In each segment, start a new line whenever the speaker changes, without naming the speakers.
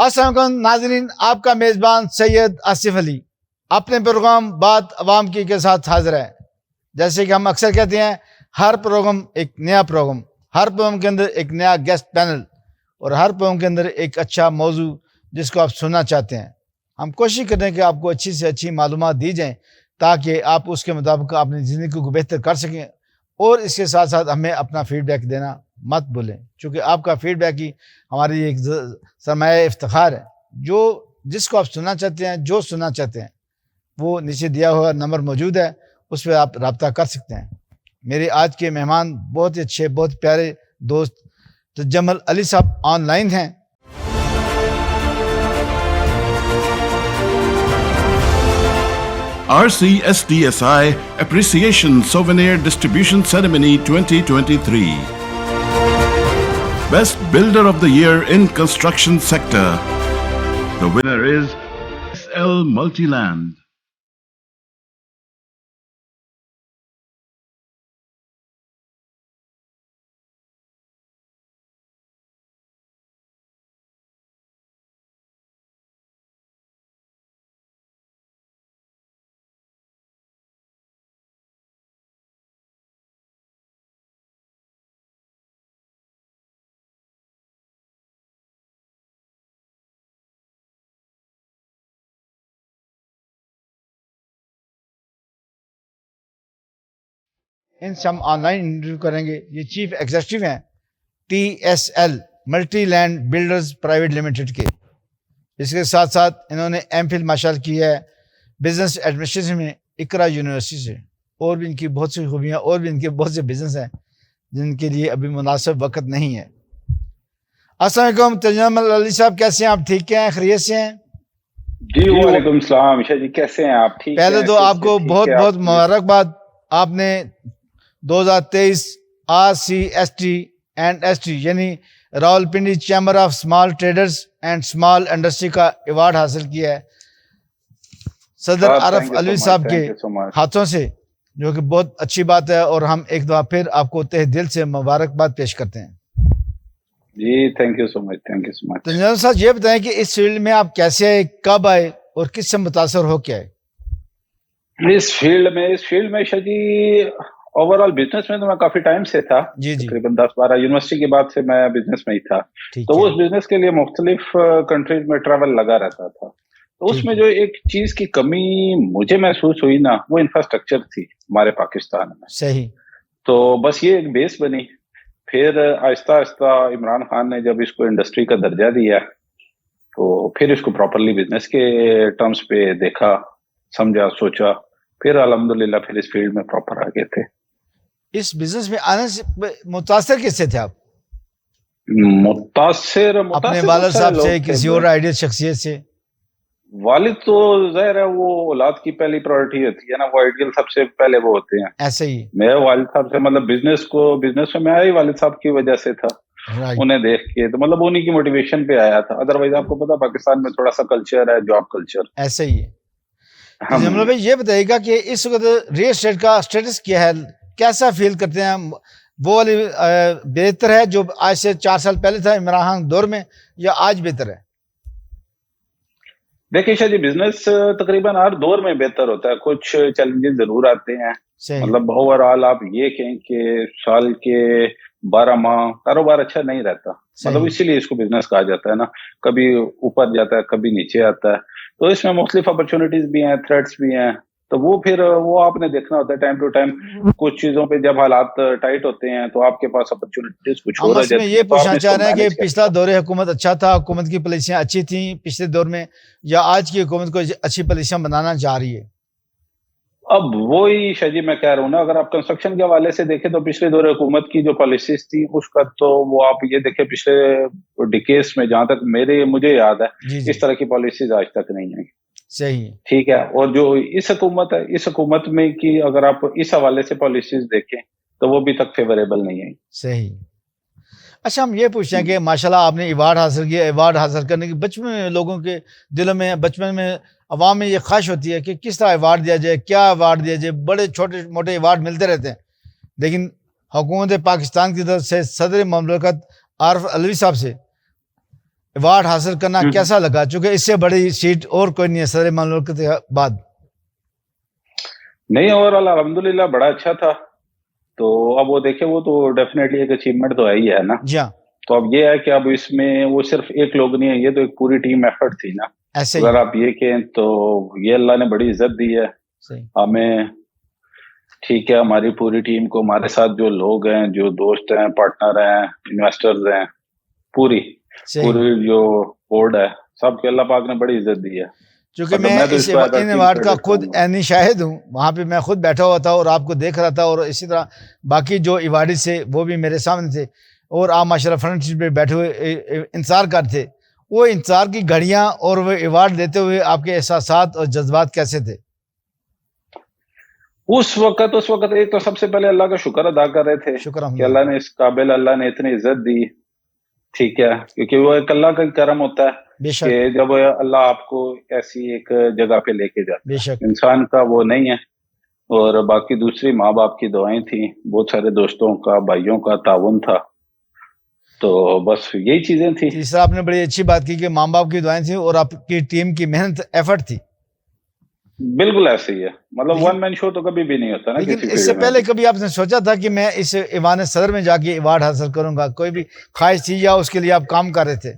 السلام علیکم ناظرین، آپ کا میزبان سید آصف علی اپنے پروگرام بات عوام کی کے ساتھ حاضر ہے۔ جیسے کہ ہم اکثر کہتے ہیں، ہر پروگرام ایک نیا پروگرام، ہر پروگرام کے اندر ایک نیا گیسٹ پینل، اور ہر پروگرام کے اندر ایک اچھا موضوع جس کو آپ سننا چاہتے ہیں۔ ہم کوشش کریں کہ آپ کو اچھی سے اچھی معلومات دی جائیں تاکہ آپ اس کے مطابق اپنی زندگی کو بہتر کر سکیں، اور اس کے ساتھ ساتھ ہمیں اپنا فیڈ بیک دینا مت بھولیں، چونکہ آپ کا فیڈ بیک ہی ہماری ایک سرمایہ افتخار ہے۔ جس کو آپ سننا چاہتے ہیں، جو سننا چاہتے ہیں، وہ نیچے دیا ہوا نمبر موجود ہے، اس پہ آپ رابطہ کر سکتے ہیں۔ میرے آج کے مہمان بہت ہی اچھے، بہت پیارے دوست تجمل علی صاحب آن لائن ہیں۔
RCSDSI Appreciation Souvenir Distribution Ceremony 2023. Best Builder of the Year in Construction Sector. The winner is SL Multiland.
ان سے ہم آن لائن انٹرویو کریں گے۔ یہ چیف ایگزیکٹو ہیں TSL multi land builders private limited کے۔ اس کے ساتھ ساتھ انہوں نے MPhil ماشاءاللہ کی ہے بزنس ایڈمنسٹریشن میں اقرا یونیورسٹی سے، اور بھی ان کی بہت سی خوبیاں، اور بھی ان کے بہت سے بزنس ہیں جن کے لیے ابھی مناسب وقت نہیں ہے۔ السلام علیکم تجمل علی صاحب، کیسے ہیں آپ؟ ٹھیک ہیں؟ خیریت سے ہیں؟
جی وعلیکم السلام عائشہ جی، کیسے ہیں آپ؟ ٹھیک
پہلے تو آپ کو بہت بہت مبارکباد، آپ نے 2023 RCST اینڈ ST یعنی Rawalpindi chamber of small traders and small industry کا ایوارڈ حاصل کیا ہے صدر عارف علوی صاحب کے ہاتھوں سے، جو کہ بہت اچھی بات ہے، اور ہم ایک دفعہ پھر آپ کو تہ دل سے مبارکباد پیش کرتے ہیں۔
جی thank you so much, thank you so much.
تو جنرل صاحب یہ بتائیں کہ اس فیلڈ میں آپ کیسے آئے، کب آئے، اور کس سے متاثر ہو کے آئے؟
اس فیلڈ میں عائشہ جی اوور آل بزنس میں تو میں کافی ٹائم سے تھا، تقریباً 10-12 یونیورسٹی کے بعد سے میں بزنس میں ہی تھا، تو اس بزنس کے لیے مختلف کنٹریز میں ٹریول لگا رہتا تھا۔ تو اس میں جو ایک چیز کی کمی مجھے محسوس ہوئی نا، وہ انفراسٹرکچر تھی ہمارے پاکستان میں۔
صحیح۔ تو
بس یہ ایک بیس بنی، پھر آہستہ آہستہ عمران خان نے جب اس کو انڈسٹری کا درجہ دیا تو پھر اس کو پراپرلی بزنس کے ٹرمز پہ دیکھا، سمجھا، سوچا، پھر الحمدللہ پھر اس فیلڈ میں پراپر آ گئے تھے۔
اس بزنس میں آنے سے متاثر کس سے تھے آپ؟
متاثر
اپنے والد صاحب سے، کسی اور آئیڈیل شخصیت سے؟
والد تو ظاہر ہے وہ اولاد کی پہلی پرائرٹی ہوتی ہے نا، وہ آئیڈیل سب سے پہلے وہ ہوتے ہیں۔
ایسے ہی
میرے والد صاحب سے مطلب بزنس میں آیا ہی والد صاحب کی وجہ سے تھا، انہیں دیکھ کے، تو مطلب انہی کی موٹیویشن پہ آیا تھا۔ ادروائز آپ کو پتا پاکستان میں تھوڑا سا کلچر ہے، جاب کلچر
ایسے ہی ہے۔ جملہ بھائی یہ بتائیے گا کہ اس وقت ریل اسٹیٹ کا اسٹیٹس کیا ہے، کیسا فیل کرتے ہیں؟ وہ والی بہتر ہے جو آج سے 4 سال پہلے تھا عمران خان دور میں، یا آج بہتر ہے؟
دیکھیں شاہ جی، بزنس تقریباً ہر دور میں بہتر ہوتا ہے، کچھ چیلنجز ضرور آتے ہیں، مطلب اوور آل آپ یہ کہیں کہ سال کے 12 ماہ کاروبار اچھا نہیں رہتا، مطلب اسی لیے اس کو بزنس کہا جاتا ہے نا، کبھی اوپر جاتا ہے، کبھی نیچے آتا ہے، تو اس میں مختلف اپرچونٹیز بھی ہیں، تھریٹس بھی ہیں، تو وہ آپ نے دیکھنا ہوتا ہے ٹائم ٹو ٹائم۔ کچھ چیزوں پہ جب حالات ٹائٹ ہوتے ہیں تو آپ کے پاس اپرچونٹیز کچھ اور آ جاتی ہیں۔
یہ پوچھنا چاہ رہے ہیں کہ پچھلا دور حکومت اچھا تھا، حکومت کی پالیسیاں اچھی تھیں پچھلے دور میں، یا آج کی حکومت کو اچھی پالیسیاں بنانا چاہ رہی ہے؟
اب وہی شاہ جی میں کہہ رہا ہوں نا، اگر آپ کنسٹرکشن کے حوالے سے دیکھیں تو پچھلے دور حکومت کی جو پالیسیز تھی اس کا تو وہ آپ یہ دیکھیں پچھلے ڈیکیڈز میں جہاں تک مجھے یاد ہے اس طرح کی پالیسیز آج تک نہیں آئی۔
صحیح،
ٹھیک ہے۔ اور جو اس حکومت ہے، اس حکومت میں کی اگر آپ اس حوالے سے پالیسیز دیکھیں تو وہ بھی تک فیوریبل نہیں ہے۔
صحیح۔ اچھا ہم یہ پوچھتے ہیں کہ ماشاءاللہ آپ نے ایوارڈ حاصل کیا، ایوارڈ حاصل کرنے کی بچپن میں لوگوں کے دلوں میں، بچپن میں عوام میں یہ خواہش ہوتی ہے کہ کس طرح ایوارڈ دیا جائے، کیا ایوارڈ دیا جائے، بڑے چھوٹے موٹے ایوارڈ ملتے رہتے ہیں، لیکن حکومت پاکستان کی طرف سے صدر مملکت عارف علوی صاحب سے ایوارڈ حاصل کرنا کیسا لگا, چونکہ اس سے بڑی سیٹ اور کوئی نہیں ہے صدر مملکت کے بعد؟
نہیں اوور آل الحمدللہ بڑا اچھا تھا. تو اب وہ دیکھیں وہ تو ڈیفینیٹلی ایک اچیومنٹ تو ہے نا.
جی ہاں.
تو اب یہ ہے کہ اب اس میں وہ صرف ایک لوگ نہیں ہے, یہ تو ایک پوری ٹیم ایفرٹ تھی نا.
ایسے
اگر آپ یہ کہیں تو یہ اللہ نے بڑی عزت دی ہے ہمیں. ٹھیک ہے, ہماری پوری ٹیم کو, ہمارے ساتھ جو لوگ ہیں, جو دوست ہیں, پارٹنر ہیں, انویسٹرز ہیں, پوری جو بورڈ ہے, سب کے اللہ پاک نے بڑی عزت دی ہے.
چونکہ میں ان ایوارڈ کا خود عینی شاہد ہوں, وہاں پہ میں خود بیٹھا ہوا تھا اور آپ کو دیکھ رہا تھا, اور اسی طرح باقی جو ایوارڈز تھے وہ بھی میرے سامنے تھے, اور آپ ماشاءاللہ فرنٹ سیٹ پہ بیٹھے ہوئے انتظار کرتے. وہ انتظار کی گھڑیاں اور وہ ایوارڈ لیتے ہوئے آپ کے احساسات اور جذبات کیسے تھے
اس وقت؟ ایک تو سب سے پہلے اللہ کا شکر ادا کر رہے تھے کہ اللہ نے اس قابل, اللہ نے اتنی عزت دی. ٹھیک ہے, کیونکہ وہ ایک اللہ کا کرم ہوتا ہے کہ جب اللہ آپ کو ایسی ایک جگہ پہ لے کے جاتا ہے, انسان کا وہ نہیں ہے. اور باقی دوسری ماں باپ کی دعائیں تھیں, بہت سارے دوستوں کا, بھائیوں کا تعاون تھا. تو بس یہی چیزیں تھیں.
تیسرا آپ نے بڑی اچھی بات کی کہ ماں باپ کی دعائیں تھیں اور آپ کی ٹیم کی محنت ایفرٹ تھی.
بالکل ایسے ہی ہے, مطلب ون مین شو تو کبھی بھی نہیں ہوتا نا.
لیکن اس سے پہلے کبھی آپ نے سوچا تھا کہ میں اس ایوان صدر میں جا کے ایوارڈ حاصل کروں گا؟ کوئی بھی خواہش تھی یا اس کے لیے آپ کام کر رہے تھے؟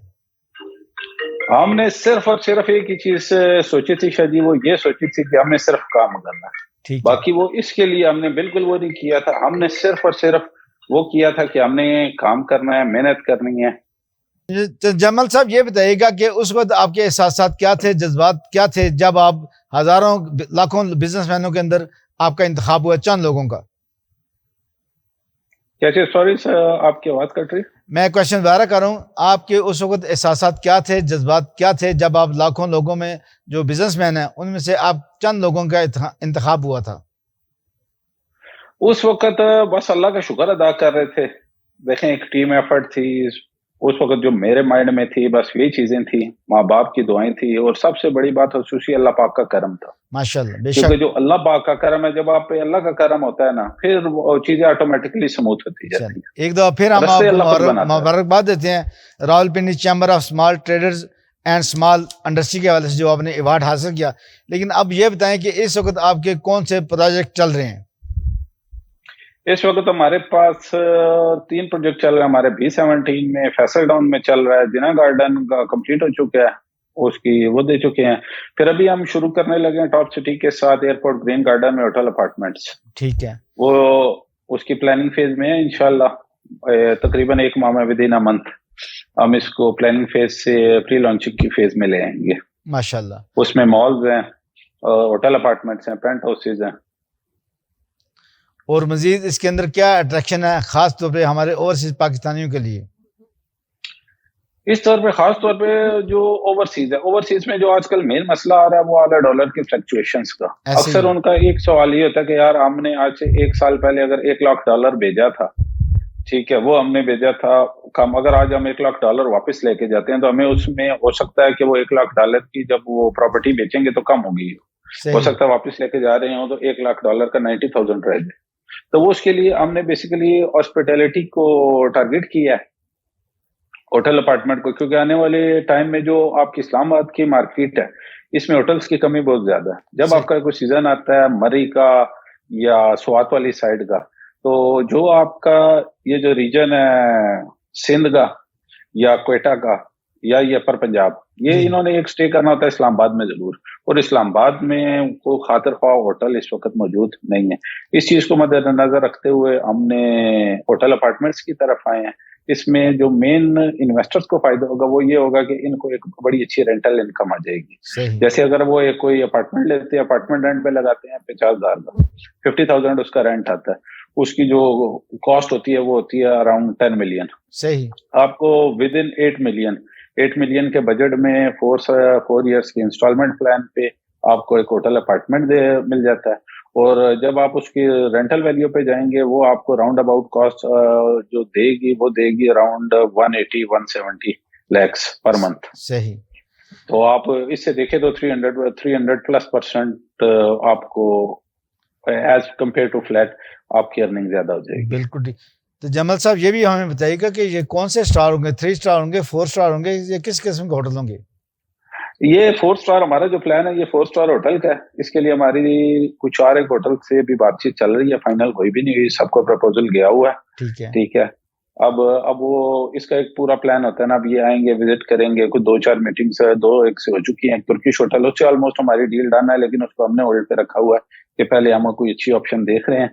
ہم نے صرف اور صرف ایک ہی چیز سوچی تھی شاہ جی, وہ یہ سوچی تھی کہ ہم نے صرف کام کرنا ہے. باقی وہ اس کے لیے ہم نے بالکل وہ نہیں کیا تھا. ہم نے صرف اور صرف وہ کیا تھا کہ ہم نے کام کرنا ہے, محنت کرنی ہے.
جمل صاحب یہ بتائیے گا کہ اس وقت آپ کے احساسات کیا تھے, جذبات کیا تھے, جب آپ ہزاروں لاکھوں بزنس مینوں کے اندر آپ کا انتخاب ہوا چند لوگوں کا؟
کیا چیز؟ سوری سر, آپ کی آواز کٹ رہی.
میں کوشچن دوبارہ کر رہا ہوں, آپ کے اس وقت احساسات کیا تھے, جذبات کیا تھے, جب آپ لاکھوں لوگوں میں جو بزنس مین ہیں ان میں سے آپ چند لوگوں کا انتخاب ہوا تھا؟
اس وقت بس اللہ کا شکر ادا کر رہے تھے. دیکھیں ایک ٹیم ایفرٹ تھی اس وقت, جو میرے مائنڈ میں تھی بس یہی چیزیں تھیں, ماں باپ کی دعائیں تھی, اور سب سے بڑی بات خصوصی اللہ پاک کا کرم تھا.
ماشاءاللہ, بے
کیونکہ
شک.
جو اللہ پاک کا کرم ہے, جب آپ پہ اللہ کا کرم ہوتا ہے نا, پھر وہ چیزیں آٹومیٹکلی سموتھ ہوتی جاتی ہیں.
ایک دفعہ پھر ہم آپ کو مبارکباد دیتے ہیں Rawalpindi chamber of small traders and small industry کے حوالے سے جو آپ نے ایوارڈ حاصل کیا. لیکن اب یہ بتائیں کہ اس وقت آپ کے کون سے پروجیکٹ چل رہے ہیں؟
اس وقت ہمارے پاس 3 پروجیکٹ چل رہے ہیں. ہمارے B17 میں فیصل ڈاؤن میں چل رہا ہے, جنا گارڈن کا کمپلیٹ ہو چکا ہے, اس کی وہ دے چکے ہیں. پھر ابھی ہم شروع کرنے لگے ہیں ٹاپ سٹی کے ساتھ ایئرپورٹ گرین گارڈن میں ہوٹل اپارٹمنٹس.
ٹھیک ہے,
وہ اس کی پلاننگ فیز میں ہے. انشاءاللہ تقریباً 1 ماہ میں ودین اے منتھ ہم اس کو پلاننگ فیز سے پری لانچنگ کی فیز میں لے آئیں گے.
ماشاءاللہ.
اس میں مالز ہیں, ہوٹل اپارٹمنٹس ہیں, پینٹ ہاؤسز ہیں.
اور مزید اس کے اندر کیا اٹریکشن ہے خاص طور پہ ہمارے اوورسیز پاکستانیوں کے لیے؟
اس طور پہ خاص طور پہ جو اوورسیز ہے, اوورسیز میں جو آج کل مین مسئلہ آ رہا ہے وہ آ رہا ہے ڈالر کی فلکچویشنز کا. اکثر ان کا ایک سوال یہ ہوتا ہے کہ یار ہم نے آج سے 1 سال پہلے اگر $1 لاکھ بھیجا تھا, ٹھیک ہے, وہ ہم نے بھیجا تھا کم, اگر آج ہم $1 لاکھ واپس لے کے جاتے ہیں تو ہمیں اس میں ہو سکتا ہے کہ وہ $1 لاکھ کی جب وہ پراپرٹی بیچیں گے تو کم ہوگی. ہو سکتا ہے واپس لے کے جا رہے ہوں تو $1 لاکھ کا 90,000 رہ جائے. تو وہ اس کے لیے ہم نے بیسیکلی ہاسپٹیلٹی کو ٹارگیٹ کیا ہے, ہوٹل اپارٹمنٹ کو, کیونکہ آنے والے ٹائم میں جو آپ کی اسلام آباد کی مارکیٹ ہے اس میں ہوٹلس کی کمی بہت زیادہ ہے. جب آپ کا کوئی سیزن آتا ہے مری کا یا سوات والی سائڈ کا, تو جو آپ کا یہ جو ریجن ہے سندھ کا یا کوئٹہ کا یا یہ اپر پنجاب, یہ انہوں نے ایک سٹے کرنا ہوتا ہے اسلام آباد میں ضرور, اور اسلام آباد میں کوئی خاطر خواہ ہوٹل اس وقت موجود نہیں ہے. اس چیز کو مد نظر رکھتے ہوئے ہم نے ہوٹل اپارٹمنٹس کی طرف آئے ہیں. اس میں جو مین انویسٹرز کو فائدہ ہوگا وہ یہ ہوگا کہ ان کو ایک بڑی اچھی رینٹل انکم آ جائے گی. جیسے اگر وہ کوئی اپارٹمنٹ لیتے ہیں, اپارٹمنٹ رینٹ پہ لگاتے ہیں 50,000 کا, 50,000 اس کا رینٹ آتا ہے, اس کی جو کاسٹ ہوتی ہے وہ ہوتی ہے اراؤنڈ 10 ملین.
صحیح. آپ
کو ود ان 8 ملین کے بجٹ میں 4 ایئرس کے انسٹالمنٹ پلان پہ آپ کو ایک ہوٹل اپارٹمنٹ مل جاتا ہے. اور جب آپ اس کی رینٹل ویلیو پہ جائیں گے وہ آپ کو راؤنڈ اباؤٹ کاسٹ جو دے گی اراؤنڈ 180-170 lakhs پر منتھ.
صحیح.
تو آپ اس سے دیکھیں تو 300+% آپ کو ایز کمپیئر ٹو فلیٹ آپ کی ارننگ زیادہ ہو جائے گی.
بالکل ٹھیک. تو جمل صاحب یہ بھی ہمیں بتائیے گا کہ یہ کون سے اسٹار ہوں گے, 3 اسٹار ہوں گے, 4 اسٹار ہوں گے, یہ کس قسم کے ہوٹل ہوں گے؟
یہ 4 اسٹار ہمارا جو پلان ہے یہ 4 اسٹار ہوٹل کا ہے. اس کے لیے ہماری کچھ اور ایک ہوٹل سے بھی بات چیت چل رہی ہے, فائنل کوئی بھی نہیں ہوئی, سب کو پرپوزل گیا ہوا ہے. ٹھیک ہے. اب وہ اس کا ایک پورا پلان ہوتا ہے نا, اب یہ آئیں گے, وزٹ کریں گے, کچھ 2-4 میٹنگس ہے, 2 ایک سے ہو چکی ہیں, ایک ترکش ہوٹل اس سے آلموسٹ ہماری ڈیل ڈن ہے, لیکن اس کو ہم نے ہولڈ پہ رکھا ہوا ہے کہ پہلے ہم کوئی اچھی آپشن دیکھ رہے ہیں.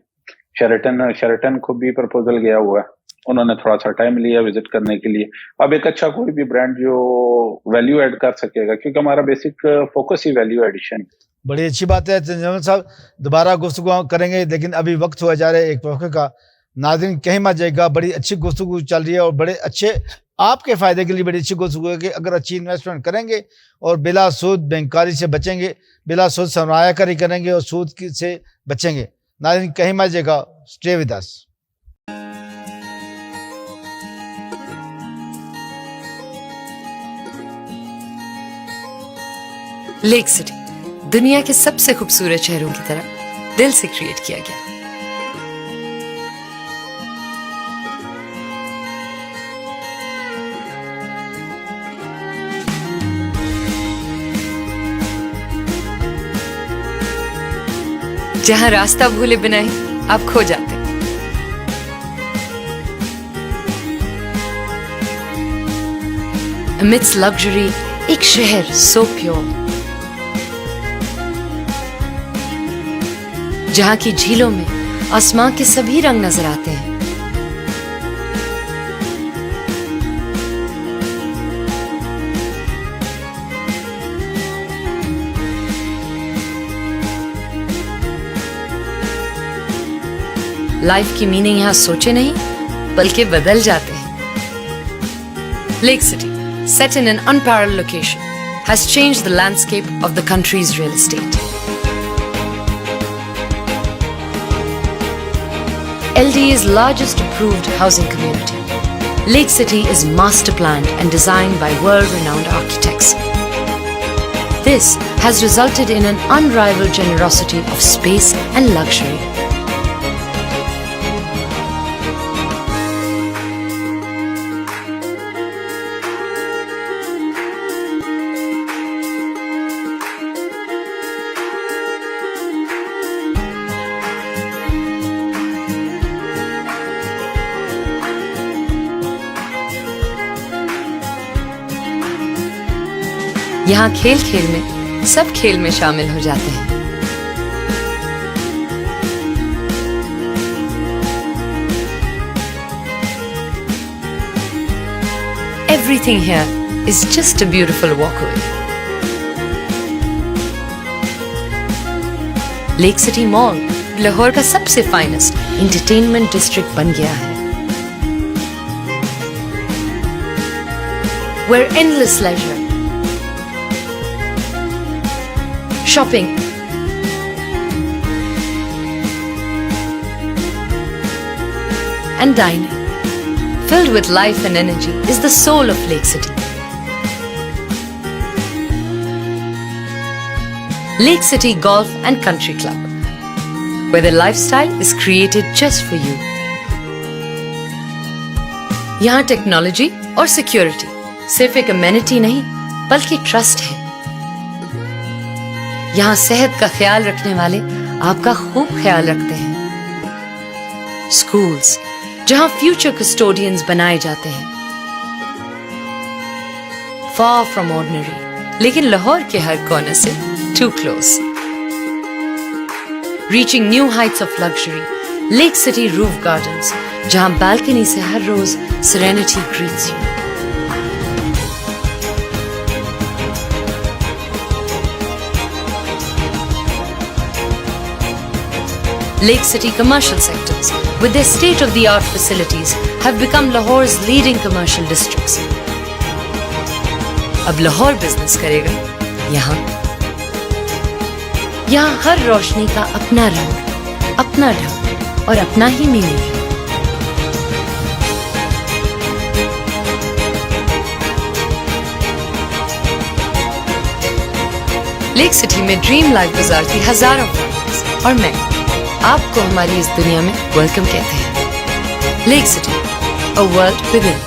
شیرٹن کو بھی پرپوزل گیا ہوا ہے, انہوں نے تھوڑا سا ٹائم لیا وزٹ کرنے کے لیے. اب ایک اچھا کوئی بھی برانڈ جو ویلیو ایڈ کر سکے گا, کیونکہ ہمارا بیسک فوکس ہی ویلیو ایڈیشن. بڑی
اچھی بات ہے جمل صاحب, دوبارہ گفتگو کریں گے, لیکن ابھی وقت ہوا جا رہا ہے ایک موقع کا. ناظرین کہیں مت جائے گا, بڑی اچھی گفتگو چل رہی ہے اور بڑے اچھے آپ کے فائدے کے لیے بڑی اچھی گفتگو ہے کہ اگر اچھی انویسٹمنٹ کریں گے اور بلا سود بینکاری سے بچیں گے, بلا سود سرمایہ کاری کریں گے اور سود سے بچیں گے. ناظرین کہیں مت جائے گا, stay with us.
Lake City دنیا کے سب سے خوبصورت شہروں کی طرح دل سے کریٹ کیا گیا. جہاں راستہ بھولے بنا ہی آپ کھو جاتے. Amidst luxury ایک شہر سو پیور, جہاں کی جھیلوں میں آسمان کے سبھی رنگ نظر آتے ہیں. لائف کی میننگ یہاں سوچے نہیں بلکہ بدل جاتے ہیں. Lake City, set in an unparalleled location, has changed the landscape of the country's real estate. LDA's largest approved housing community, Lake City is master planned and designed by world-renowned architects. This has resulted in an unrivaled generosity of space and luxury. یہاں کھیل کھیل میں سب کھیل میں شامل ہو جاتے ہیں. Everything here is just a beautiful walkway. Lake City mall Lahore کا سب سے فائنسٹ انٹرٹینمنٹ ڈسٹرکٹ بن گیا ہے. Where endless leisure, shopping, and dining, filled with life and energy, is the soul of Lake City. Lake City Golf and Country Club, where the lifestyle is created just for you. یہاں technology اور security صرف ایک امینٹی نہیں بلکہ trust ہے. یہاں صحت کا خیال رکھنے والے آپ کا خوب خیال رکھتے ہیں. اسکولز جہاں فیوچر کسٹوڈینز بنائے جاتے ہیں. فار فرام آرڈنری لیکن لاہور کے ہر کونے سے to close. Reaching new heights of luxury, Lake City roof gardens جہاں بالکنی سے ہر روز serenity greets you. Lake City commercial sectors, with their state-of-the-art facilities, have become Lahore's leading commercial districts. اب لاہور بزنس کرے گا یہاں ہر روشنی کا اپنا رنگ, اپنا ڈھنگ اور اپنا ہی میننگ ہے. لیک سٹی میں ڈریم لائف بازار کی ہزاروں برانچز اور میں آپ کو ہماری اس دنیا میں ویلکم کہتے ہیں. Lake City, a world within.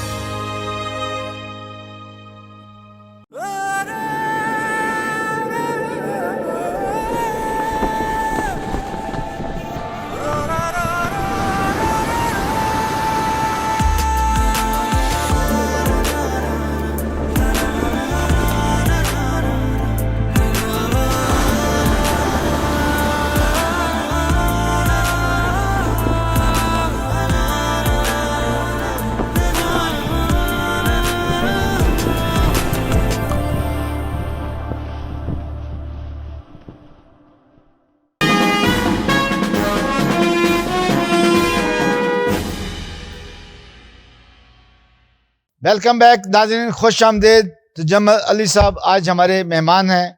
Welcome back ناظرین، خوش آمدید. تجمل علی صاحب آج ہمارے مہمان ہیں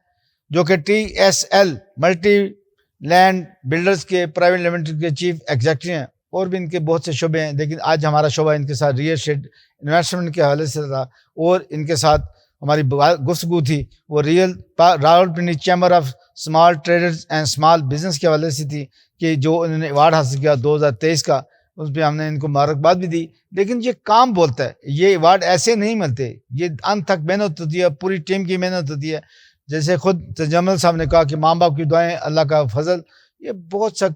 جو کہ TSL ملٹی لینڈ بلڈرز کے پرائیویٹ لمیٹڈ کے چیف ایگزیکٹو ہیں، اور بھی ان کے بہت سے شعبے ہیں، لیکن آج ہمارا شعبہ ان کے ساتھ ریئل اسٹیٹ انویسٹمنٹ کے حوالے سے تھا، اور ان کے ساتھ ہماری گفتگو تھی وہ Rawalpindi chamber of small traders and small business کے حوالے سے تھی، کہ جو انہوں نے ایوارڈ حاصل کیا 2023 کا، اس پہ ہم نے ان کو مبارکباد بھی دی. لیکن یہ کام بولتا ہے، یہ ایوارڈ ایسے نہیں ملتے، یہ انت تک محنت ہوتی ہے، پوری ٹیم کی محنت ہوتی ہے. جیسے خود تجمل صاحب نے کہا کہ ماں باپ کی دعائیں، اللہ کا فضل، یہ بہت سا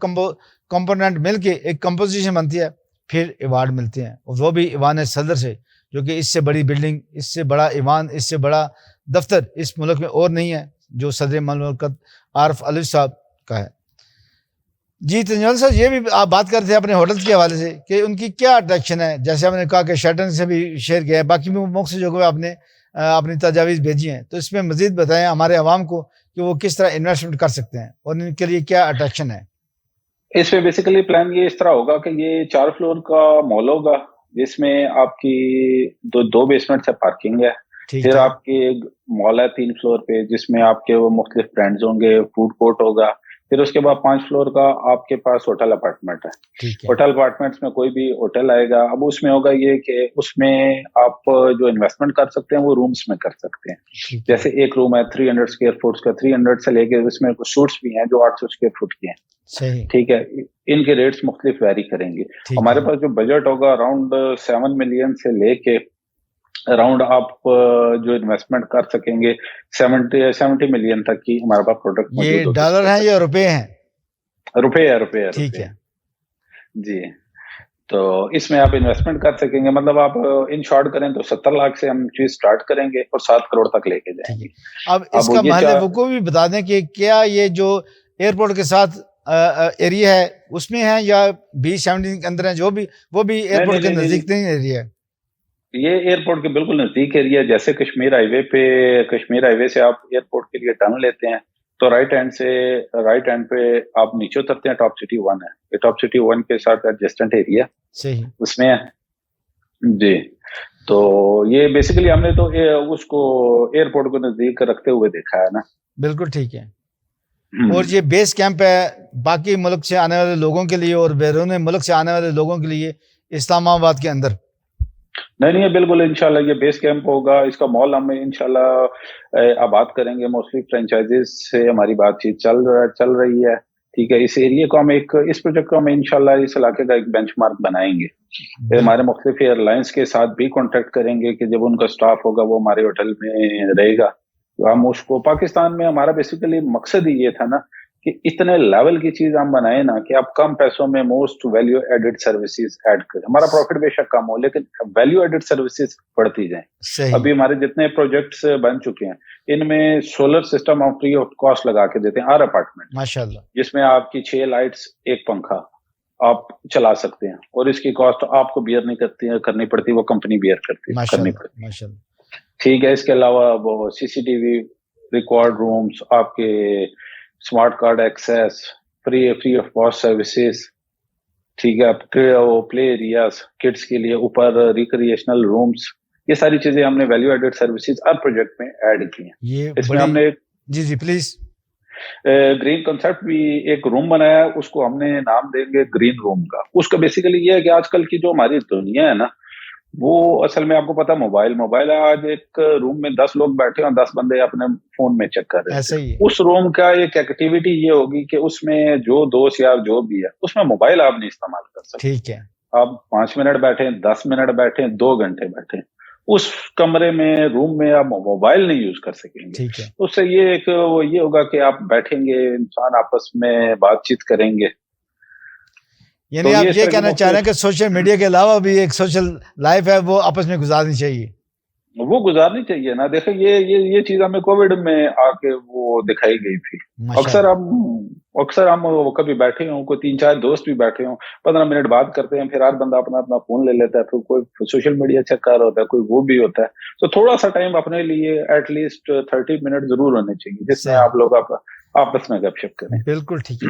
کمپوننٹ مل کے ایک کمپوزیشن بنتی ہے، پھر ایوارڈ ملتے ہیں، اور وہ بھی ایوان صدر سے، جو کہ اس سے بڑی بلڈنگ، اس سے بڑا ایوان، اس سے بڑا دفتر اس ملک میں اور نہیں ہے، جو صدر مملکت عارف علوی صاحب کا ہے. جی تجمل صاحب، یہ بھی آپ بات کرتے ہیں اپنے ہوٹل کے حوالے سے کہ ان کی کیا اٹریکشن ہے، جیسے آپ نے کہا کہ شیٹن سے بھی شیئر کیا ہے، باقی بھی مختلف جگہوں پہ آپ نے اپنی تجاویز بھیجی ہیں، تو اس میں مزید بتائیں ہمارے عوام کو کہ وہ کس طرح انویسٹمنٹ کر سکتے ہیں اور ان کے لیے کیا اٹریکشن ہے.
اس میں بیسیکلی پلان یہ اس طرح ہوگا کہ یہ 4 فلور کا مال ہوگا، جس میں آپ کی دو بیسمنٹ سے پارکنگ ہے. پھر آپ کی مال ہے 3 فلور پہ، جس میں آپ کے وہ مختلف برانڈز ہوں گے، فوڈ کورٹ ہوگا. پھر اس کے بعد 5 فلور کا آپ کے پاس ہوٹل اپارٹمنٹ ہے. ہوٹل اپارٹمنٹس میں کوئی بھی ہوٹل آئے گا. اب اس میں ہوگا یہ کہ اس میں آپ جو انویسٹمنٹ کر سکتے ہیں وہ رومس میں کر سکتے ہیں. جیسے ایک روم ہے 300 اسکوائر فٹ کا، 300 سے لے کے اس میں کچھ سوٹس بھی ہیں جو 800 اسکوائر فٹ کی ہیں. ٹھیک ہے، ان کے ریٹس مختلف ویری کریں گے. ہمارے پاس جو بجٹ ہوگا اراؤنڈ 7 ملین سے لے کے اراؤنڈ آپ جو انویسٹمنٹ کر سکیں گے 70 ملین تک کی ہمارے پاس پروڈکٹ موجود
ہوگا. یہ ڈالر ہیں یا روپے ہیں؟
روپے. ٹھیک ہے جی. تو اس میں آپ انویسٹمنٹ کر سکیں گے، مطلب آپ ان شارٹ کریں تو 70 لاکھ سے ہم چیز سٹارٹ کریں گے اور 7 کروڑ تک لے کے جائیں گے.
اب اس کا محل وقوع بھی بتا دیں کہ کیا یہ جو ایئرپورٹ کے ساتھ ایریا ہے اس میں ہے یا B17 کے اندر ہے، جو بھی وہ بھی ایئرپورٹ کے نزدیک نہیں ایریا ہے؟ یہ
ایئرپورٹ کے بالکل نزدیک ایریا. جیسے کشمیر ہائی وے سے آپ ایئرپورٹ کے لیے ٹرن لیتے ہیں تو رائٹ ہینڈ پہ آپ نیچے اترتے ہیں، ٹاپ سٹی 1 ہے. یہ ٹاپ سٹی 1 کے ساتھ ایڈجسٹنٹ ایریا
صحیح
اس میں ہے جی. تو یہ بیسیکلی ہم نے تو اس کو ایئرپورٹ کو نزدیک رکھتے ہوئے دیکھا ہے نا.
بالکل ٹھیک ہے. اور یہ بیس کیمپ ہے باقی ملک سے آنے والے لوگوں کے لیے اور بیرون ملک سے آنے والے لوگوں کے لیے اسلام آباد کے اندر؟
نہیں بالکل انشاءاللہ یہ بیس کیمپ ہوگا. اس کا مال ہم انشاءاللہ آباد کریں گے. موسٹلی فرینچائزز سے ہماری بات چیت چل رہی ہے. ٹھیک ہے، اس ایریے کو ہم اس پروجیکٹ کو ہم انشاءاللہ اس علاقے کا ایک بینچ مارک بنائیں گے. ہمارے مختلف ایئر لائنس کے ساتھ بھی کانٹیکٹ کریں گے کہ جب ان کا سٹاف ہوگا وہ ہمارے ہوٹل میں رہے گا، تو ہم اس کو پاکستان میں ہمارا بیسیکلی مقصد ہی یہ تھا نا کہ اتنے لیول کی چیز ہم بنائیں نا کہ آپ کم پیسوں میں most value added services add کریں. ہمارا پروفٹ بے شک کم ہو لیکن ویلیو ایڈڈ سروسز بڑھتی جائیں. ابھی ہمارے جتنے پروجیکٹس بن چکے ہیں ان میں سولر سسٹم ہم فری آف کاسٹ لگا کے دیتے ہیں ہر اپارٹمنٹ،
ماشاءاللہ، جس
میں آپ کی 6 لائٹس، 1 پنکھا آپ چلا سکتے ہیں، اور اس کی کاسٹ آپ کو بیئر نہیں کرنی پڑتی، وہ کمپنی بیئر کرنی پڑتی.
ماشاءاللہ.
ٹھیک ہے. اس کے علاوہ وہ CCTV ریکارڈ رومس، آپ کے smart card access, free of cost services. ٹھیک ہے، وہ پلے ایریاز کڈس کے لیے، اوپر ریکریشنل رومس، یہ ساری چیزیں ہم نے ویلیو ایڈڈ سروسز ہر پروجیکٹ میں ایڈ کی ہیں. اس میں ہم نے
جی پلیز
گرین کنسپٹ بھی ایک روم بنایا ہے، اس کو ہم نے نام دیں گے گرین روم کا. اس کا بیسیکلی یہ ہے کہ آج کل کی جو ہماری دنیا ہے نا، وہ اصل میں آپ کو پتا موبائل ہے. آج ایک روم میں 10 لوگ بیٹھے ہیں، 10 بندے اپنے فون میں چیک کر رہے ہیں. اس روم کا ایک ایکٹیویٹی یہ ہوگی کہ اس میں جو دوست یار جو بھی ہے اس میں موبائل آپ نہیں استعمال کر سکتے.
ٹھیک ہے.
آپ 5 منٹ بیٹھیں, 10 منٹ بیٹھیں, 2 گھنٹے بیٹھیں, اس کمرے میں, روم میں آپ موبائل نہیں یوز کر سکیں گے. اس سے یہ ہوگا کہ آپ بیٹھیں گے, انسان آپس میں بات چیت کریں گے.
یعنی آپ یہ کہنا چاہ رہے ہیں کہ سوشل میڈیا کے علاوہ بھی ایک سوشل لائف ہے وہ آپس میں گزارنی چاہیے,
وہ گزارنی چاہیے نا. دیکھیں یہ چیز ہمیں کووڈ میں آ کے وہ دکھائی گئی تھی. اکثر ہم کبھی بیٹھے ہوں, کوئی 3-4 دوست بھی بیٹھے ہوں, 15 منٹ بات کرتے ہیں, پھر ہر بندہ اپنا فون لے لیتا ہے, پھر کوئی سوشل میڈیا چیک کر رہا ہوتا ہے, کوئی وہ بھی ہوتا ہے. تو تھوڑا سا ٹائم اپنے لیے ایٹ لیسٹ 30 منٹ ضرور ہونے چاہیے جس میں آپ لوگ آپس میں گپ شپ کریں.
بالکل ٹھیک ہے,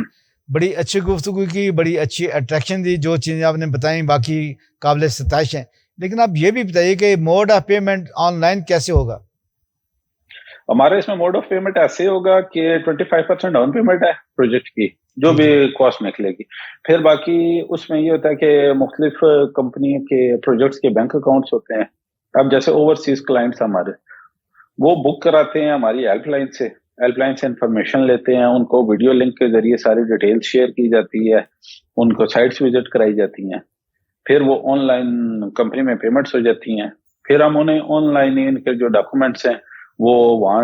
بڑی اچھی گفتگو کی, بڑی اچھی اٹریکشن دی, جو چیزیں آپ نے بتائیں باقی قابل ستائش ہیں. لیکن آپ یہ بھی بتائیے کہ mode of payment online کیسے ہوگا؟
ہمارے اس میں موڈ آف پیمنٹ ایسے ہوگا کہ 25% ڈاؤن پیمنٹ ہے پروجیکٹ کی, جو بھی کاسٹ نکلے گی. پھر باقی اس میں یہ ہوتا ہے کہ مختلف کمپنی کے پروجیکٹس کے بینک اکاؤنٹس ہوتے ہیں. اب جیسے اوورسیز کلائنٹس ہمارے, وہ بک کراتے ہیں ہماری ہیلپ لائن سے انفارمیشن لیتے ہیں, ان کو ویڈیو لنک کے ذریعے ساری ڈیٹیل شیئر کی جاتی ہے, ان کو سائٹس وزٹ کرائی جاتی ہیں, پھر وہ آن لائن کمپنی میں پیمنٹس ہو جاتی ہیں. پھر ہم انہیں آن لائن ان کے جو ڈاکومنٹس ہیں وہ وہاں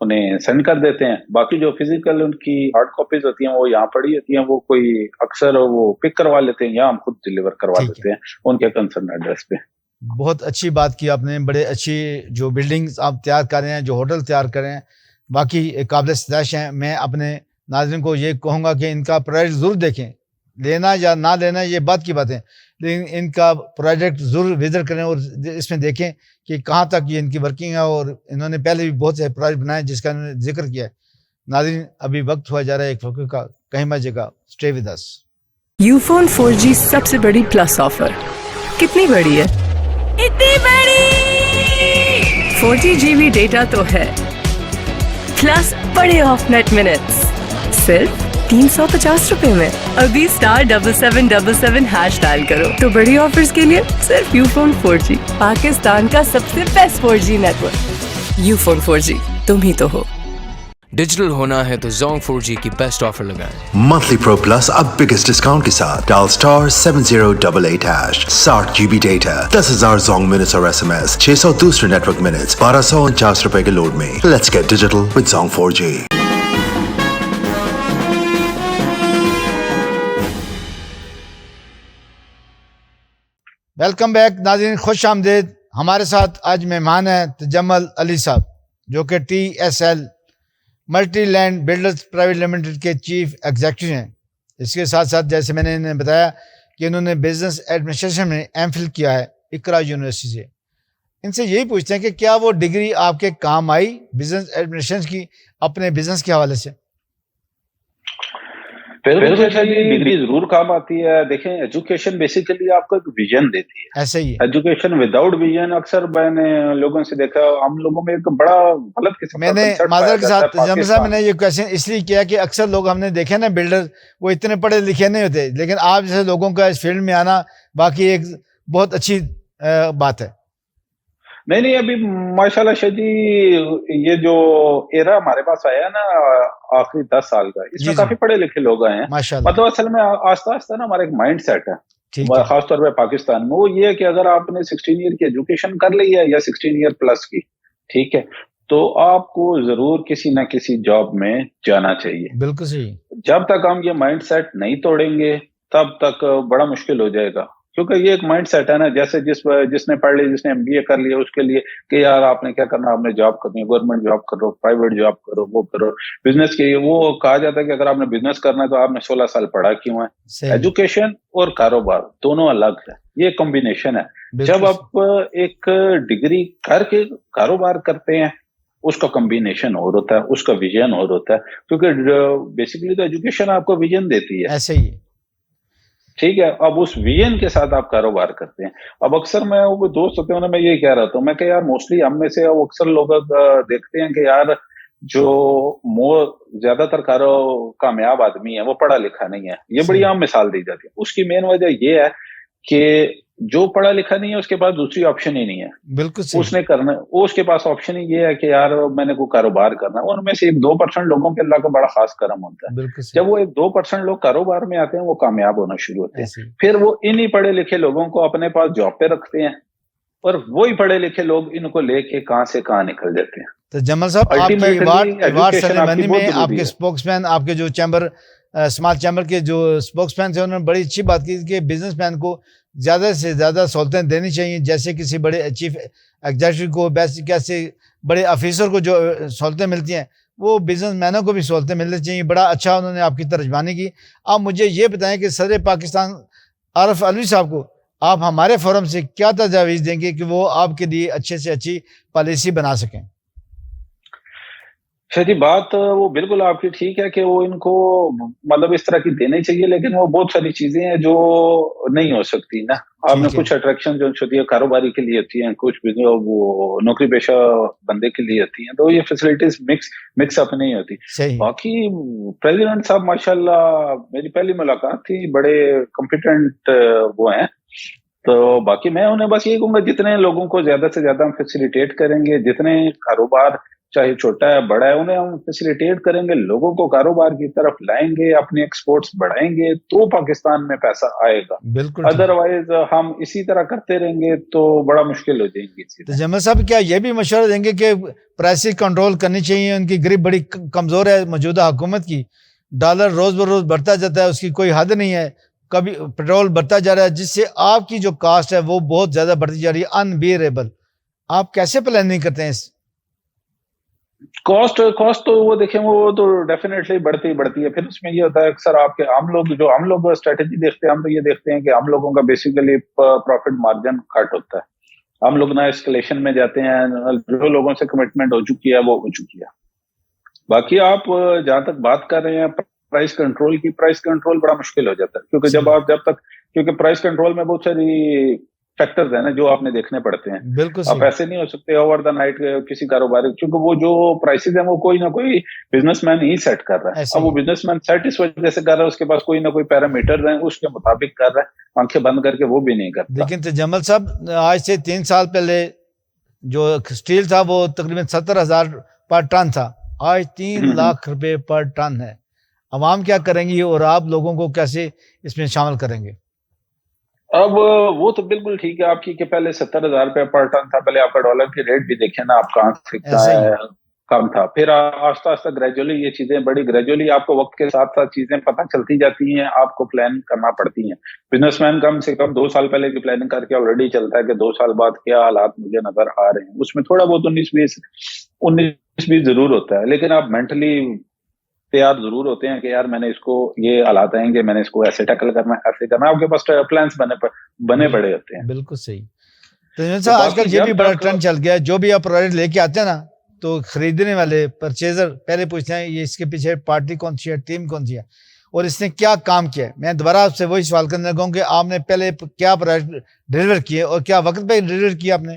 انہیں سینڈ کر دیتے ہیں. باقی جو فزیکل ان کی ہارڈ کاپیز ہوتی ہیں وہ یہاں پڑی ہوتی ہیں, وہ کوئی اکثر وہ پک کروا لیتے ہیں یا ہم خود ڈلیور کروا دیتے ہیں ان کے کنسرن ایڈریس پہ.
بہت اچھی بات کی آپ نے, بڑے اچھی جو بلڈنگز آپ تیار کر رہے ہیں, جو ہوٹل تیار کر رہے ہیں, باقی قابل ستائش ہیں. میں اپنے ناظرین کو یہ کہوں گا کہ ان کا پروجیکٹ ضرور دیکھیں, لینا یا نہ لینا یہ بات کی بات ہے, لیکن ان کا پروجیکٹ ضرور وزٹ کریں اور اس میں دیکھیں کہ کہاں تک یہ ان کی ورکنگ ہے. اور انہوں نے پہلے بھی بہت سے پروجیکٹ بنائے جس کا انہوں نے ذکر کیا ہے. ناظرین ابھی وقت ہوا جا رہا ہے ایک وقت کا, کہیں مت جگہ, اسٹے ود اس.
یوفون 4G سب سے بڑی پلس آفر. کتنی بڑی ہے؟ اتنی بڑی! 40 GB ڈیٹا تو ہے, پلس بڑے آف نیٹ منٹس صرف 350 روپے میں. ابھی *7777# ڈائل کرو تو بڑی آفرز کے لیے صرف یوفون 4G, پاکستان کا سب سے best 4G net work. یوفون 4G تم ہی تو ہو.
ڈیجیٹل ہونا ہے تو زونگ 4G کی بیسٹ آفر لگائیں.
منتھلی پرو پلس اب بگیسٹ ڈسکاؤنٹ کے ساتھ. ڈال *7088#. 60 GB ڈیٹا, 10,000 زونگ منٹس اور SMS, 600 دوسرے نیٹ ورک منٹس, 1249 روپے کے لوڈ میں. Let's get digital with Zong 4G.
Welcome back ناظرین, خوش آمدید. ہمارے ساتھ آج مہمان ہیں تجمل علی صاحب, جو کہ TSL multi land builders private limited کے چیف ایگزیکٹو ہیں. اس کے ساتھ ساتھ جیسے میں نے انہیں بتایا کہ انہوں نے بزنس ایڈمنسٹریشن میں M.Phil کیا ہے اقرا یونیورسٹی سے. ان سے یہی پوچھتے ہیں کہ کیا وہ ڈگری آپ کے کام آئی بزنس ایڈمنسٹریشن کی اپنے بزنس کے حوالے سے؟
ڈگری ضرور کام آتی ہے. دیکھیں ایجوکیشن بیسیکلی آپ کو ایک ویژن دیتی ہے.
ایسے ہی
ایجوکیشن وداؤٹ ویژن, اکثر میں نے لوگوں سے دیکھا, ہم لوگوں میں ایک بڑا غلط قسم
میں نے معذرت کے ساتھ جمع صاحب میں نے یہ کویشچن اس لیے کیا کہ اکثر لوگ ہم نے دیکھے نا بلڈر وہ اتنے پڑھے لکھے نہیں ہوتے, لیکن آپ جیسے لوگوں کا اس فیلڈ میں آنا باقی ایک بہت اچھی بات ہے.
نہیں ابھی ماشاءاللہ شاہ جی, یہ جو ایرا ہمارے پاس آیا ہے نا آخری 10 سال کا, اس میں کافی پڑھے لکھے لوگ آئے ہیں. مطلب اصل میں آہستہ آہستہ نا ہمارا ایک مائنڈ سیٹ ہے خاص طور پہ پاکستان میں, وہ یہ ہے کہ اگر آپ نے 16 ایئر کی ایجوکیشن کر لی ہے یا 16 ایئر پلس کی, ٹھیک ہے, تو آپ کو ضرور کسی نہ کسی جاب میں جانا چاہیے.
بالکل صحیح.
جب تک ہم یہ مائنڈ سیٹ نہیں توڑیں گے تب تک بڑا مشکل ہو جائے گا, کیونکہ یہ ایک مائنڈ سیٹ ہے نا. جیسے جس نے پڑھ لی, جس نے MBA کر لیا, اس کے لیے کہ یار آپ نے کیا کرنا, آپ نے جاب کرنی ہے, گورنمنٹ جاب کرو, پرائیویٹ جاب کرو, وہ کرو. بزنس کے لیے وہ کہا جاتا ہے کہ اگر آپ نے بزنس کرنا ہے تو آپ نے 16 سال پڑھا کیوں ہے. ایجوکیشن اور کاروبار دونوں الگ ہے, یہ کمبینیشن ہے. جب آپ ایک ڈگری کر کے کاروبار کرتے ہیں اس کا کمبینیشن اور ہوتا ہے, اس کا ویژن اور ہوتا ہے, کیونکہ بیسیکلی تو ایجوکیشن آپ کو ویژن دیتی ہے.
ایسے ہی,
ٹھیک ہے. اب اس ویژن کے ساتھ آپ کاروبار کرتے ہیں. اب اکثر میں وہ دوست ہوتے ہیں, میں یہی کہہ رہا تھا, میں کہ یار موسٹلی ہم میں سے اکثر لوگ دیکھتے ہیں کہ یار جو زیادہ تر کامیاب آدمی ہے وہ پڑھا لکھا نہیں ہے. یہ بڑی عام مثال دی جاتی ہے. اس کی مین وجہ یہ ہے کہ جو پڑھا لکھا نہیں ہے اس کے پاس دوسری آپشن ہی نہیں ہے.
بالکل
اس نے کرنا, اس کے پاس آپشن ہی یہ ہے کہ یار میں نے کوئی کاروبار کرنا ہے. ان میں سے 2% لوگوں پہ اللہ کا بڑا خاص کرم ہوتا ہے. جب وہ 2% لوگ کاروبار میں آتے ہیں وہ کامیاب ہونا شروع ہوتے ہیں. پھر وہ انہی پڑھے لکھے لوگوں کو اپنے پاس جاب پہ رکھتے ہیں اور وہی پڑھے لکھے لوگ ان کو لے کے کہاں سے کہاں نکل جاتے ہیں.
تو جمل صاحب آپ کی ایوارڈ سیریمنی میں آپ کے اسپوکس مین, آپ کے جو چیمبر اسمال چیمبر کے جو اسپوکس مین تھے, انہوں نے بڑی اچھی بات کی کہ بزنس مین کو زیادہ سے زیادہ سہولتیں دینی چاہیے, جیسے کسی بڑے چیف ایگزیکٹو کو, کیسے بڑے آفیسر کو جو سہولتیں ملتی ہیں وہ بزنس مینوں کو بھی سہولتیں ملنی چاہیے. بڑا اچھا انہوں نے آپ کی ترجمانی کی. آپ مجھے یہ بتائیں کہ صدر پاکستان عارف علوی صاحب کو آپ ہمارے فورم سے کیا تجاویز دیں گے کہ وہ آپ کے لیے اچھے سے اچھی پالیسی بنا سکیں؟
جی بات وہ بالکل آپ کی ٹھیک ہے کہ وہ ان کو مطلب اس طرح کی دینے چاہیے, لیکن وہ بہت ساری چیزیں ہیں جو نہیں ہو سکتی نا. آپ نے کچھ اٹریکشن جو ہوتی ہے کاروباری کے لیے ہوتی ہیں, کچھ وہ نوکری پیشہ بندے کے لیے ہوتی ہیں, تو یہ فیسلٹیز مکس اپ نہیں ہوتی. باقی پریزیڈنٹ صاحب ماشاءاللہ میری پہلی ملاقات تھی, بڑے کمپیٹنٹ وہ ہیں. تو باقی میں انہیں بس یہ کہوں گا جتنے لوگوں کو زیادہ سے زیادہ ہم فیسیلیٹیٹ کریں گے, جتنے کاروبار چاہے چھوٹا ہے بڑا ہے انہیں ہم فیسیلیٹیٹ کریں گے, لوگوں کو کاروبار کی طرف لائیں گے, اپنے ایکسپورٹس بڑھائیں گے, تو پاکستان میں پیسہ آئے گا. بالکل, ادروائز ہم اسی طرح کرتے رہیں گے تو بڑا مشکل ہو جائیں گی.
تو جمل صاحب کیا یہ بھی مشورہ دیں گے کہ پرائسز کنٹرول کرنی چاہیے؟ ان کی گریپ بڑی کمزور ہے موجودہ حکومت کی, ڈالر روز بروز بڑھتا جاتا ہے, اس کی کوئی حد نہیں ہے, کبھی پیٹرول بڑھتا جا رہا ہے, جس سے آپ کی جو کاسٹ ہے وہ بہت زیادہ بڑھتی جا رہی ہے, انبیئریبل. آپ کیسے پلاننگ کرتے ہیں اس
کاسٹ تو وہ دیکھیں وہ تو ڈیفینیٹلی بڑھتی ہے. پھر اس میں یہ ہوتا ہے اکثر آپ کے ہم لوگ اسٹریٹجی دیکھتے ہیں, ہم تو یہ دیکھتے ہیں کہ ہم لوگوں کا بیسیکلی پروفٹ مارجن کٹ ہوتا ہے. ہم لوگ نہ اسکلیشن میں جاتے ہیں, جو لوگوں سے کمٹمنٹ ہو چکی ہے وہ ہو چکی ہے. باقی آپ جہاں تک بات کر رہے ہیں پرائس کنٹرول کی, پرائس کنٹرول بڑا مشکل ہو جاتا ہے, کیونکہ کیونکہ پرائس کنٹرول میں بہت ساری فیکٹرز ہیں نا جو آپ نے دیکھنے پڑتے ہیں. آپ ایسے نہیں ہو سکتے اوور دا نائٹ کسی کاروباری, کیونکہ وہ جو پرائسز ہیں وہ کوئی نہ کوئی بزنس مین ہی سیٹ کر رہا ہے. اب وہ بزنس مین سیٹ اس وجہ سے کر رہا ہے, اس کے پاس کوئی نہ کوئی پیرامیٹر ہیں, اس کے مطابق کر رہا ہے, آنکھیں بند کر کے وہ بھی نہیں کرتا.
لیکن تجمل صاحب آج سے 3 سال پہلے جو اسٹیل تھا وہ تقریباً 70,000 پر ٹن تھا, آج 3 لاکھ روپے پر ٹن ہے. عوام کیا کریں گی اور آپ لوگوں کو کیسے اس میں شامل کریں گے؟
اب وہ تو بالکل ٹھیک ہے آپ کی کہ پہلے 70,000 روپے پر ٹن تھا. پہلے آپ کا ڈالر کی ریٹ بھی دیکھیں نا, آپ کہاں سے کم تھا. پھر آہستہ آہستہ گریجولی یہ چیزیں بڑی, گریجولی آپ کو وقت کے ساتھ ساتھ چیزیں پتہ چلتی جاتی ہیں, آپ کو پلان کرنا پڑتی ہیں. بزنس مین کم سے کم 2 سال پہلے کی پلاننگ کر کے آلریڈی چلتا ہے کہ 2 سال بعد کیا حالات مجھے نظر آ رہے ہیں. اس میں تھوڑا بہت 19-20 ضرور ہوتا ہے, لیکن آپ مینٹلی تیار ضرور ہوتے ہیں کہ یار میں نے اس کو یہ حالات آئیں گے, میں نے اس کو ایسے ٹیکل کرنا ہے, ایسے کرنا. آپ کے پاس پلانس بنے پڑے ہوتے ہیں. بالکل
صحیح. تو آج کل یہ بھی بڑا ٹرینڈ چل گیا ہے, جو بھی آپ پروڈکٹ لے کے آتے ہیں نا تو خریدنے والے پرچیزر پہلے پوچھتے ہیں یہ اس کے پیچھے پارٹی کون سی ہے, ٹیم کون سی ہے, اور اس نے کیا کام کیا ہے. میں دوبارہ آپ سے وہی سوال کرنے لگا ہوں کہ آپ نے پہلے کیا پروڈکٹ ڈیلیور کیے اور کیا وقت پہ ڈیلیور کیا آپ نے؟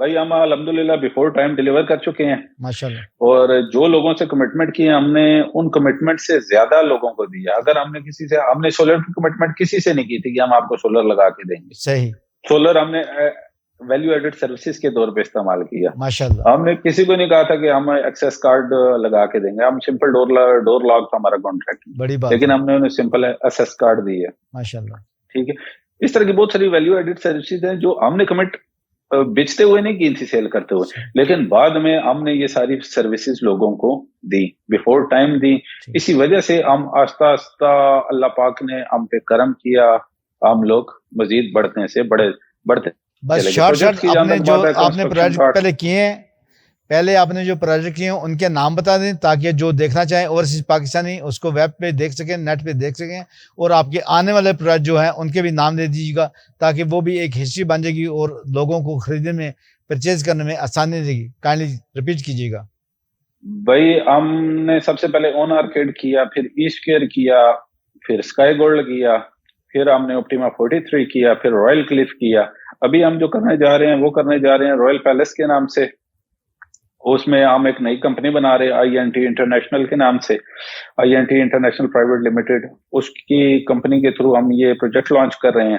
بھائی ہم الحمدللہ بیفور ٹائم ڈیلیور کر چکے ہیں
ماشاءاللہ,
اور جو لوگوں سے کمٹمنٹ کی ہم نے ان کمٹمنٹ سے زیادہ لوگوں کو دیا. اگر ہم نے سولر کی کمٹمنٹ کسی سے نہیں کی تھی کہ ہم آپ کو سولر لگا کے دیں گے. صحیح. سولر ہم نے ویلیو ایڈڈ سروسز کے طور پہ استعمال کیا. ماشاءاللہ. ہم نے کسی کو نہیں کہا تھا کہ ہم ایکسیس کارڈ لگا کے دیں گے. ہم سمپل ڈور لاک تھا ہمارا کانٹریکٹ, بڑی بات, لیکن ہم نے انہیں سمپل ایکسیس کارڈ دی ہے. ماشاءاللہ. ٹھیک ہے. اس طرح کی بہت ساری ویلیو ایڈڈ سروسز ہیں جو ہم نے کمٹ بیچتے ہوئے نہیں کی تھی, سیل کرتے ہوئے, لیکن بعد میں ہم نے یہ ساری سروسز لوگوں کو دی, بیفور ٹائم دی. اسی وجہ سے ہم آہستہ آہستہ اللہ پاک نے ہم پہ کرم کیا, ہم لوگ مزید بڑھتے سے بڑھتے. بس
شارٹ آپ نے جو آپ نے پروجیکٹ پہلے کیے ہیں, پہلے آپ نے جو پروجیکٹ کیے ہیں ان کے نام بتا دیں تاکہ جو دیکھنا چاہیں اوورسیز پاکستانی اس کو ویب پہ دیکھ سکیں, نیٹ پہ دیکھ سکیں, اور آپ کے آنے والے پروجیکٹ جو ہیں ان کے بھی نام دے دیجیے گا تاکہ وہ بھی ایک ہسٹری بن جائے گی اور لوگوں کو خریدنے میں, پرچیز کرنے میں آسانی رہے گی. کائنڈلی ریپیٹ کیجیے گا.
بھائی ہم نے سب سے پہلے اون آرکیڈ کیا, پھر ایسٹ کیئر کیا, پھر اسکائی گولڈ کیا, پھر ہم نے اوپٹیما 43 کیا, پھر رائل کلف کیا. ابھی ہم جو کرنے جا رہے ہیں وہ کرنے جا رہے ہیں رائل پیلس کے نام سے. اس میں ہم ایک نئی کمپنی بنا رہے ہیں INT انٹرنیشنل کے نام سے, INT انٹرنیشنل پرائیویٹ لمیٹڈ. اس کی کمپنی کے تھرو ہم یہ پروجیکٹ لانچ کر رہے ہیں.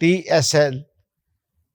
TSL